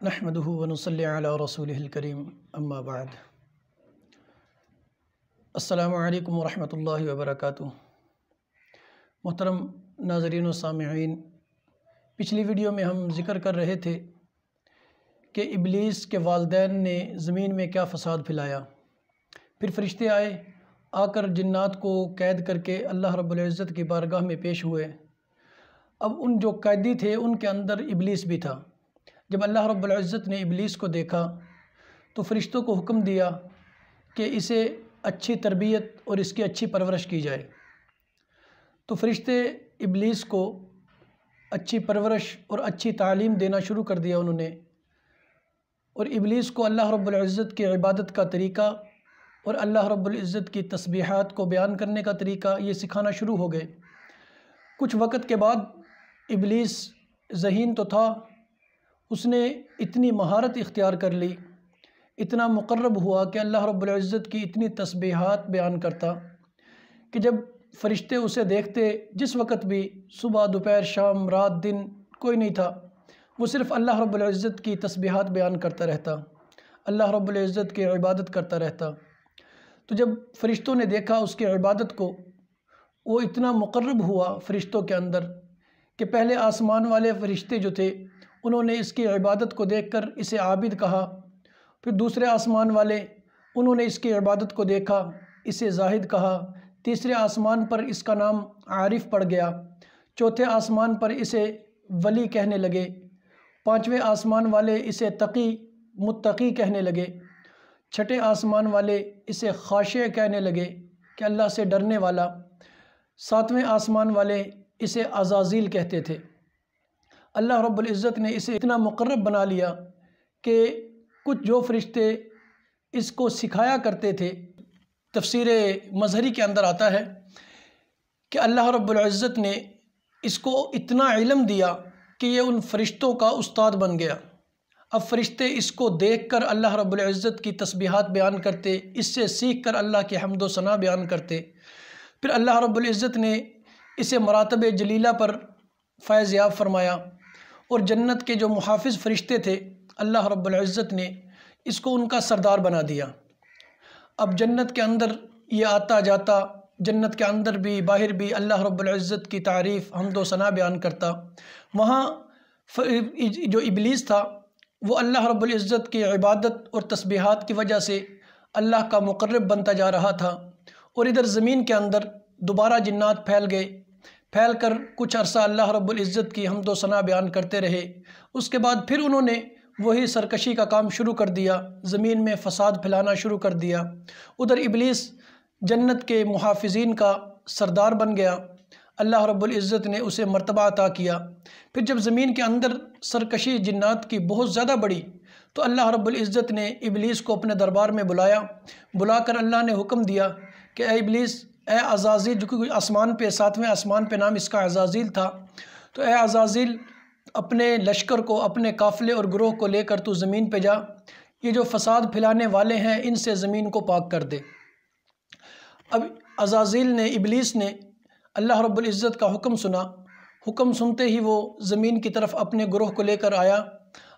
نحمده ونصلي على رسوله الكريم اما بعد السلام علیکم ورحمۃ اللہ وبرکاتہ۔ محترم ناظرین و سامعین، پچھلی ویڈیو میں ہم ذکر کر رہے تھے کہ ابلیس کے والدین نے زمین میں کیا فساد پھیلایا۔ پھر فرشتے آئے، آ کر جنات کو قید کر کے اللہ رب العزت کی بارگاہ میں پیش ہوئے۔ اب ان جو قیدی تھے ان کے اندر ابلیس بھی تھا۔ جب اللہ رب العزت نے ابلیس کو دیکھا تو فرشتوں کو حکم دیا کہ اسے اچھی تربیت اور اس کی اچھی پرورش کی جائے۔ تو فرشتے ابلیس کو اچھی پرورش اور اچھی تعلیم دینا شروع کر دیا انہوں نے، اور ابلیس کو اللہ رب العزت کی عبادت کا طریقہ اور اللہ رب العزت کی تسبیحات کو بیان کرنے کا طریقہ یہ سکھانا شروع ہو گئے۔ کچھ وقت کے بعد ابلیس ذہین تو تھا، اس نے اتنی مہارت اختیار کر لی، اتنا مقرب ہوا کہ اللہ رب العزت کی اتنی تسبیحات بیان کرتا کہ جب فرشتے اسے دیکھتے، جس وقت بھی، صبح، دوپہر، شام، رات، دن، کوئی نہیں تھا، وہ صرف اللہ رب العزت کی تسبیحات بیان کرتا رہتا، اللہ رب العزت کی عبادت کرتا رہتا۔ تو جب فرشتوں نے دیکھا اس کی عبادت کو، وہ اتنا مقرب ہوا فرشتوں کے اندر کہ پہلے آسمان والے فرشتے جو تھے انہوں نے اس کی عبادت کو دیکھ کر اسے عابد کہا، پھر دوسرے آسمان والے انہوں نے اس کی عبادت کو دیکھا، اسے زاہد کہا، تیسرے آسمان پر اس کا نام عارف پڑ گیا، چوتھے آسمان پر اسے ولی کہنے لگے، پانچویں آسمان والے اسے تقی، متقی کہنے لگے، چھٹے آسمان والے اسے خاشع کہنے لگے کہ اللہ سے ڈرنے والا، ساتویں آسمان والے اسے عزازیل کہتے تھے۔ اللہ رب العزت نے اسے اتنا مقرب بنا لیا کہ کچھ جو فرشتے اس کو سکھایا کرتے تھے، تفسیر مظہری کے اندر آتا ہے کہ اللہ رب العزت نے اس کو اتنا علم دیا کہ یہ ان فرشتوں کا استاد بن گیا۔ اب فرشتے اس کو دیکھ کر اللہ رب العزت کی تسبیحات بیان کرتے، اس سے سیکھ کر اللہ کی حمد و ثنا بیان کرتے۔ پھر اللہ رب العزت نے اسے مراتب جلیلہ پر فیض یاب فرمایا، اور جنت کے جو محافظ فرشتے تھے اللہ رب العزت نے اس کو ان کا سردار بنا دیا۔ اب جنت کے اندر یہ آتا جاتا، جنت کے اندر بھی باہر بھی اللہ رب العزت کی تعریف، حمد و ثنا بیان کرتا۔ وہاں جو ابلیس تھا وہ اللہ رب العزت کی عبادت اور تسبیحات کی وجہ سے اللہ کا مقرب بنتا جا رہا تھا، اور ادھر زمین کے اندر دوبارہ جنات پھیل گئے، پھیل کر کچھ عرصہ اللہ رب العزت کی حمد و ثنا بیان کرتے رہے۔ اس کے بعد پھر انہوں نے وہی سرکشی کا کام شروع کر دیا، زمین میں فساد پھیلانا شروع کر دیا۔ ادھر ابلیس جنت کے محافظین کا سردار بن گیا، اللہ رب العزت نے اسے مرتبہ عطا کیا۔ پھر جب زمین کے اندر سرکشی جنات کی بہت زیادہ بڑھی تو اللہ رب العزت نے ابلیس کو اپنے دربار میں بلا کر اللہ نے حکم دیا کہ اے ابلیس، اے عزازیل، جو کہ آسمان پہ، ساتویں آسمان پہ نام اس کا عزازیل تھا، تو اے عزازیل، اپنے لشکر کو، اپنے قافلے اور گروہ کو لے کر تو زمین پہ جا، یہ جو فساد پھیلانے والے ہیں ان سے زمین کو پاک کر دے۔ اب عزازیل نے، ابلیس نے اللہ رب العزت کا حکم سنا، حکم سنتے ہی وہ زمین کی طرف اپنے گروہ کو لے کر آیا،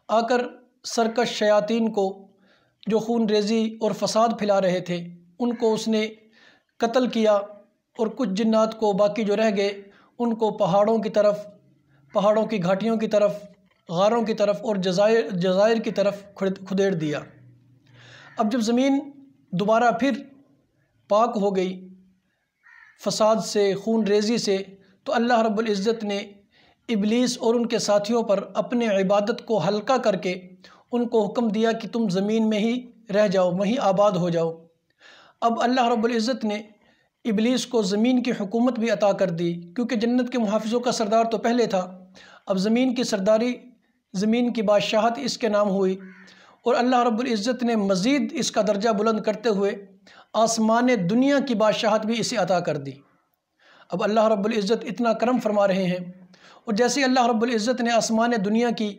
آ کر سرکش شیاطین کو جو خون ریزی اور فساد پھیلا رہے تھے ان کو اس نے قتل کیا، اور کچھ جنات کو، باقی جو رہ گئے ان کو پہاڑوں کی طرف، پہاڑوں کی گھاٹیوں کی طرف، غاروں کی طرف اور جزائر کی طرف کھدیڑ دیا۔ اب جب زمین دوبارہ پھر پاک ہو گئی فساد سے، خون ریزی سے، تو اللہ رب العزت نے ابلیس اور ان کے ساتھیوں پر اپنے عبادت کو ہلکا کر کے ان کو حکم دیا کہ تم زمین میں ہی رہ جاؤ، وہیں آباد ہو جاؤ۔ اب اللہ رب العزت نے ابلیس کو زمین کی حکومت بھی عطا کر دی، کیونکہ جنت کے محافظوں کا سردار تو پہلے تھا، اب زمین کی سرداری، زمین کی بادشاہت اس کے نام ہوئی، اور اللہ رب العزت نے مزید اس کا درجہ بلند کرتے ہوئے آسمان دنیا کی بادشاہت بھی اسے عطا کر دی۔ اب اللہ رب العزت اتنا کرم فرما رہے ہیں، اور جیسے اللہ رب العزت نے آسمان دنیا کی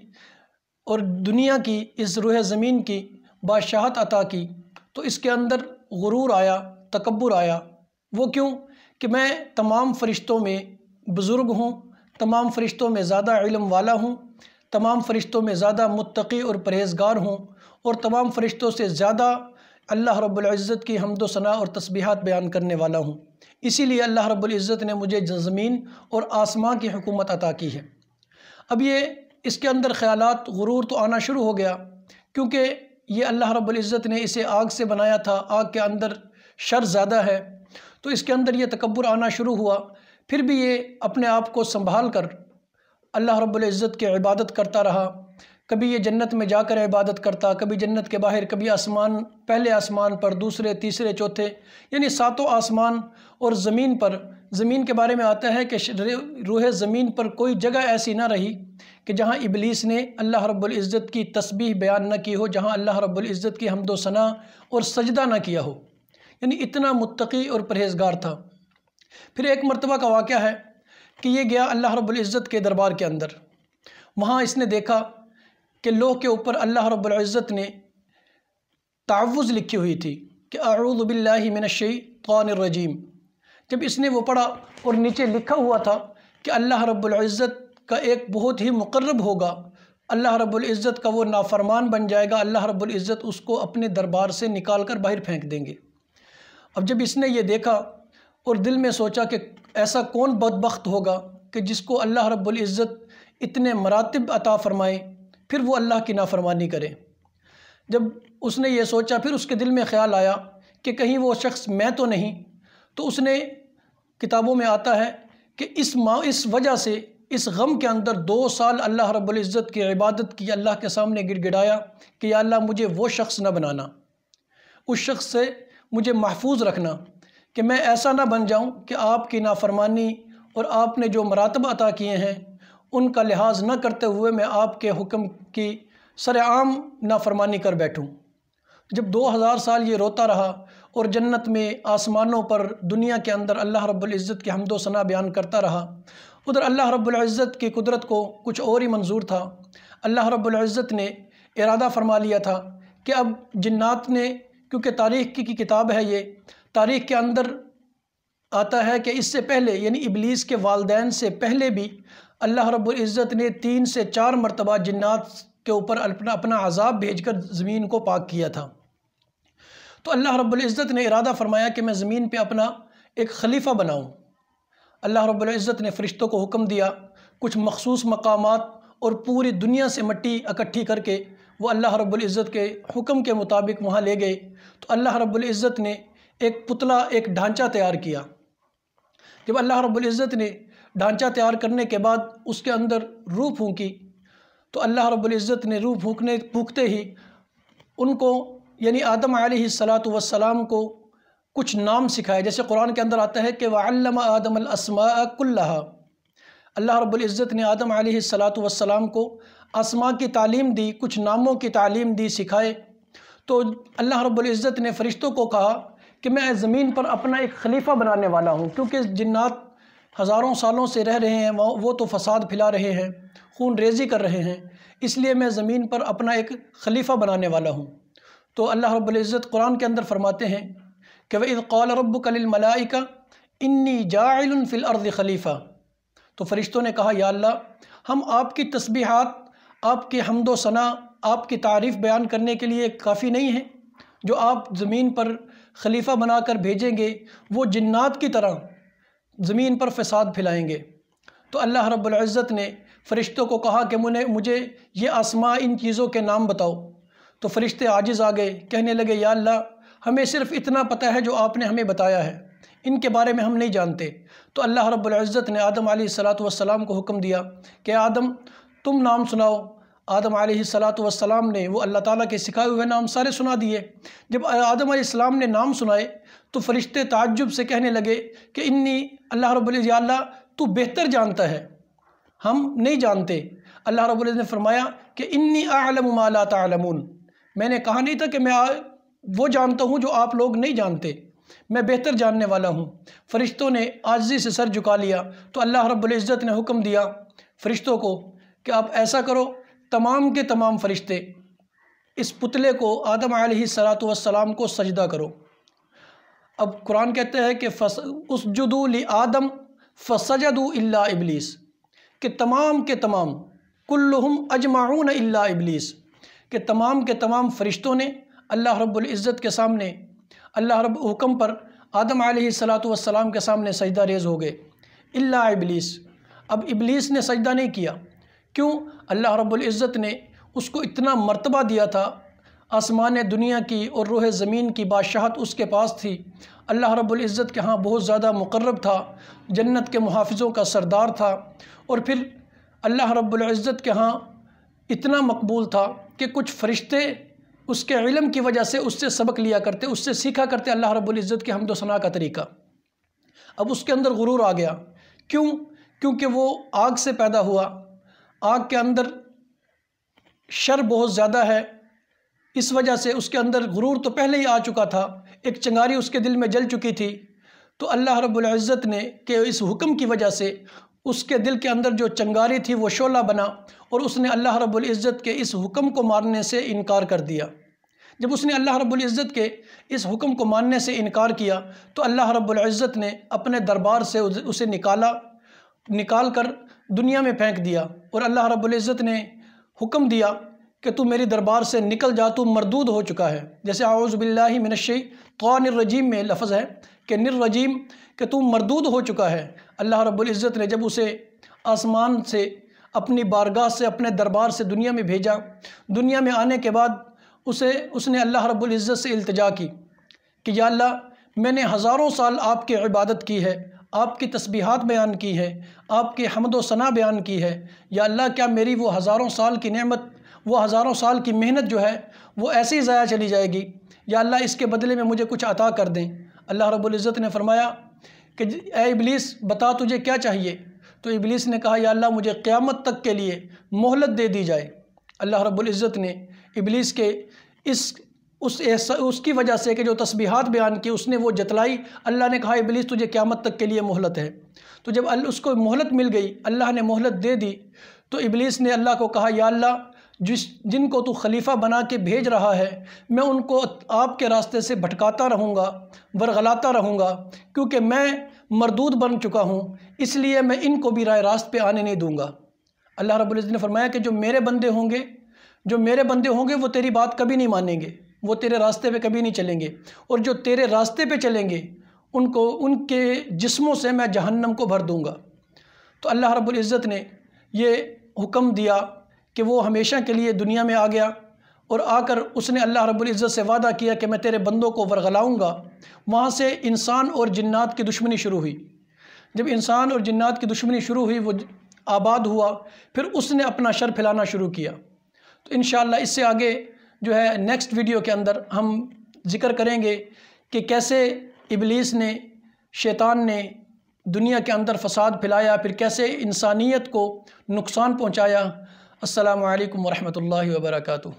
اور دنیا کی اس روح زمین کی بادشاہت عطا کی، تو اس کے اندر غرور آیا، تکبر آیا۔ وہ کیوں؟ کہ میں تمام فرشتوں میں بزرگ ہوں، تمام فرشتوں میں زیادہ علم والا ہوں، تمام فرشتوں میں زیادہ متقی اور پرہیزگار ہوں اور تمام فرشتوں سے زیادہ اللہ رب العزت کی حمد و ثنا اور تسبیحات بیان کرنے والا ہوں۔ اسی لیے اللہ رب العزت نے مجھے زمین اور آسمان کی حکومت عطا کی ہے۔ اب اس کے اندر خیالات، غرور تو آنا شروع ہو گیا، کیونکہ یہ اللہ رب العزت نے اسے آگ سے بنایا تھا، آگ کے اندر شر زیادہ ہے، تو اس کے اندر یہ تکبر آنا شروع ہوا۔ پھر بھی یہ اپنے آپ کو سنبھال کر اللہ رب العزت کی عبادت کرتا رہا۔ کبھی یہ جنت میں جا کر عبادت کرتا، کبھی جنت کے باہر، کبھی آسمان، پہلے آسمان پر، دوسرے، تیسرے، چوتھے، یعنی ساتوں آسمان اور زمین پر۔ زمین کے بارے میں آتا ہے کہ روح زمین پر کوئی جگہ ایسی نہ رہی کہ جہاں ابلیس نے اللہ رب العزت کی تسبیح بیان نہ کی ہو، جہاں اللہ رب العزت کی حمد و ثنا اور سجدہ نہ کیا ہو، یعنی اتنا متقی اور پرہیزگار تھا۔ پھر ایک مرتبہ کا واقعہ ہے کہ یہ گیا اللہ رب العزت کے دربار کے اندر۔ وہاں اس نے دیکھا کہ لوح کے اوپر اللہ رب العزت نے تعوذ لکھی ہوئی تھی کہ اعوذ باللہ من الشیطان الرجیم۔ جب اس نے وہ پڑھا اور نیچے لکھا ہوا تھا کہ اللہ رب العزت کا ایک بہت ہی مقرب ہوگا، اللہ رب العزت کا وہ نافرمان بن جائے گا، اللہ رب العزت اس کو اپنے دربار سے نکال کر باہر پھینک دیں گے۔ اب جب اس نے یہ دیکھا اور دل میں سوچا کہ ایسا کون بدبخت ہوگا کہ جس کو اللہ رب العزت اتنے مراتب عطا فرمائے، پھر وہ اللہ کی نافرمانی کرے۔ جب اس نے یہ سوچا، پھر اس کے دل میں خیال آیا کہ کہیں وہ شخص میں تو نہیں، تو اس نے، کتابوں میں آتا ہے کہ اس وجہ سے، اس غم کے اندر 2 سال اللہ رب العزت کی عبادت کی، اللہ کے سامنے گڑ گڑایا کہ یا اللہ مجھے وہ شخص نہ بنانا، اس شخص سے مجھے محفوظ رکھنا کہ میں ایسا نہ بن جاؤں کہ آپ کی نافرمانی اور آپ نے جو مراتب عطا کیے ہیں ان کا لحاظ نہ کرتے ہوئے میں آپ کے حکم کی سرعام نافرمانی کر بیٹھوں۔ جب 2000 سال یہ روتا رہا اور جنت میں، آسمانوں پر، دنیا کے اندر اللہ رب العزت کی حمد و ثنا بیان کرتا رہا، ادھر اللہ رب العزت کی قدرت کو کچھ اور ہی منظور تھا۔ اللہ رب العزت نے ارادہ فرما لیا تھا کہ اب جنات نے، کیونکہ تاریخ کی کتاب ہے یہ، تاریخ کے اندر آتا ہے کہ اس سے پہلے، یعنی ابلیس کے والدین سے پہلے بھی اللہ رب العزت نے 3 سے 4 مرتبہ جنات کے اوپر اپنا عذاب بھیج کر زمین کو پاک کیا تھا۔ تو اللہ رب العزت نے ارادہ فرمایا کہ میں زمین پہ اپنا ایک خلیفہ بناؤں۔ اللہ رب العزت نے فرشتوں کو حکم دیا، کچھ مخصوص مقامات اور پوری دنیا سے مٹی اکٹھی کر کے وہ اللہ رب العزت کے حکم کے مطابق وہاں لے گئے۔ تو اللہ رب العزت نے ایک پتلا، ایک ڈھانچہ تیار کیا۔ جب اللہ رب العزت نے ڈھانچہ تیار کرنے کے بعد اس کے اندر روح پھونکی، تو اللہ رب العزت نے روح پھونکتے ہی ان کو، یعنی آدم علیہ السلام کو کچھ نام سکھائے۔ جیسے قرآن کے اندر آتا ہے کہ وَعَلَّمَ آدَمَ الْأَسْمَاءَ كُلَّهَا، اللہ رب العزت نے آدم علیہ السلام کو اسماء کی تعلیم دی، کچھ ناموں کی تعلیم دی، سکھائے۔ تو اللہ رب العزت نے فرشتوں کو کہا کہ میں زمین پر اپنا ایک خلیفہ بنانے والا ہوں، کیونکہ جنات ہزاروں سالوں سے رہ رہے ہیں، وہ تو فساد پھیلا رہے ہیں، خون ریزی کر رہے ہیں، اس لیے میں زمین پر اپنا ایک خلیفہ بنانے والا ہوں۔ تو اللہ رب العزت قرآن کے اندر فرماتے ہیں کہ وَإِذْ قَالَ رَبُّكَ لِلْمَلَائِكَةِ إِنِّي جَاعِلٌ فِي الْأَرْضِ خَلِيفَةً، تو فرشتوں نے کہا یا اللہ، ہم آپ کی تسبیحات، آپ کی حمد و ثنا، آپ کی تعریف بیان کرنے کے لیے کافی نہیں ہیں، جو آپ زمین پر خلیفہ بنا کر بھیجیں گے وہ جنات کی طرح زمین پر فساد پھیلائیں گے۔ تو اللہ رب العزت نے فرشتوں کو کہا کہ مجھے یہ اسماء، ان چیزوں کے نام بتاؤ۔ تو فرشتے عاجز آ گئے، کہنے لگے یا اللہ، ہمیں صرف اتنا پتہ ہے جو آپ نے ہمیں بتایا ہے، ان کے بارے میں ہم نہیں جانتے۔ تو اللہ رب العزت نے آدم علیہ السلام کو حکم دیا کہ آدم تم نام سناؤ۔ آدم علیہ السلام نے وہ اللہ تعالیٰ کے سکھائے ہوئے نام سارے سنا دیے۔ جب آدم علیہ السلام نے نام سنائے تو فرشتے تعجب سے کہنے لگے کہ اللہ رب العزت، یا اللہ تو بہتر جانتا ہے، ہم نہیں جانتے۔ اللہ رب العزت نے فرمایا کہ انی اعلم ما لا تعلمون، میں نے کہا نہیں تھا کہ میں وہ جانتا ہوں جو آپ لوگ نہیں جانتے، میں بہتر جاننے والا ہوں۔ فرشتوں نے عاجزی سے سر جھکا لیا۔ تو اللہ رب العزت نے حکم دیا فرشتوں کو کہ آپ ایسا کرو، تمام کے تمام فرشتے اس پتلے کو، آدم علیہ السلام کو سجدہ کرو۔ اب قرآن کہتا ہے کہ اسجدوا لآدم فسجدوا الا ابلیس، کہ تمام کے تمام کلہم اجمعون الا ابلیس، کہ تمام کے تمام فرشتوں نے اللہ رب العزت کے سامنے اللہ رب حکم پر آدم علیہ السلام کے سامنے سجدہ ریز ہو گئے، الا ابلیس۔ اب ابلیس نے سجدہ نہیں کیا، کیوں؟ اللہ رب العزت نے اس کو اتنا مرتبہ دیا تھا، آسمان دنیا کی اور روح زمین کی بادشاہت اس کے پاس تھی، اللہ رب العزت کے ہاں بہت زیادہ مقرب تھا، جنت کے محافظوں کا سردار تھا، اور پھر اللہ رب العزت کے ہاں اتنا مقبول تھا کہ کچھ فرشتے اس کے علم کی وجہ سے اس سے سبق لیا کرتے، اس سے سیکھا کرتے اللہ رب العزت کے حمد و ثنا کا طریقہ۔ اب اس کے اندر غرور آ گیا، کیوں؟ کیونکہ وہ آگ سے پیدا ہوا، آگ کے اندر شر بہت زیادہ ہے، اس وجہ سے اس کے اندر غرور تو پہلے ہی آ چکا تھا، ایک چنگاری اس کے دل میں جل چکی تھی، تو اللہ رب العزت نے کہ اس حکم کی وجہ سے اس کے دل کے اندر جو چنگاری تھی وہ شعلہ بنا، اور اس نے اللہ رب العزت کے اس حکم کو ماننے سے انکار کر دیا۔ جب اس نے اللہ رب العزت کے اس حکم کو ماننے سے انکار کیا تو اللہ رب العزت نے اپنے دربار سے اسے نکال کر دنیا میں پھینک دیا، اور اللہ رب العزت نے حکم دیا کہ تو میری دربار سے نکل جا، تو مردود ہو چکا ہے۔ جیسے اعوذ باللہ من الشیطان الرجیم میں لفظ ہے کہ نرجیم، کہ تو مردود ہو چکا ہے۔ اللہ رب العزت نے جب اسے آسمان سے اپنی بارگاہ سے اپنے دربار سے دنیا میں بھیجا، دنیا میں آنے کے بعد اس نے اللہ رب العزت سے التجا کی کہ یا اللہ، میں نے ہزاروں سال آپ کی عبادت کی ہے، آپ کی تسبیحات بیان کی ہے، آپ کی حمد و ثنا بیان کی ہے، یا اللہ کیا میری وہ ہزاروں سال کی نعمت، وہ ہزاروں سال کی محنت جو ہے وہ ایسے ہی ضائع چلی جائے گی؟ یا اللہ اس کے بدلے میں مجھے کچھ عطا کر دیں۔ اللہ رب العزت نے فرمایا کہ اے ابلیس بتا تجھے کیا چاہیے؟ تو ابلیس نے کہا یا اللہ مجھے قیامت تک کے لیے مہلت دے دی جائے۔ اللہ رب العزت نے ابلیس کے اس کی وجہ سے کہ جو تسبیحات بیان کی اس نے وہ جتلائی، اللہ نے کہا ابلیس تجھے قیامت تک کے لیے مہلت ہے۔ تو جب اس کو مہلت مل گئی، اللہ نے مہلت دے دی، تو ابلیس نے اللہ کو کہا یا اللہ جن کو تو خلیفہ بنا کے بھیج رہا ہے میں ان کو آپ کے راستے سے بھٹکاتا رہوں گا، ورغلاتا رہوں گا، کیونکہ میں مردود بن چکا ہوں، اس لیے میں ان کو بھی راہ راست پہ آنے نہیں دوں گا۔ اللہ رب العزت نے فرمایا کہ جو میرے بندے ہوں گے وہ تیری بات کبھی نہیں مانیں گے، وہ تیرے راستے پہ کبھی نہیں چلیں گے، اور جو تیرے راستے پہ چلیں گے ان کے جسموں سے میں جہنم کو بھر دوں گا۔ تو اللہ رب العزت نے یہ حکم دیا کہ وہ ہمیشہ کے لیے دنیا میں آ گیا، اور آ کر اس نے اللہ رب العزت سے وعدہ کیا کہ میں تیرے بندوں کو ورغلاؤں گا۔ وہاں سے انسان اور جنات کی دشمنی شروع ہوئی۔ جب انسان اور جنات کی دشمنی شروع ہوئی، وہ آباد ہوا، پھر اس نے اپنا شر پھیلانا شروع کیا۔ تو انشاءاللہ اس سے آگے جو ہے نیکسٹ ویڈیو کے اندر ہم ذکر کریں گے کہ کیسے ابلیس نے، شیطان نے دنیا کے اندر فساد پھیلایا، پھر کیسے انسانیت کو نقصان پہنچایا۔ السلام علیکم ورحمۃ اللہ وبرکاتہ۔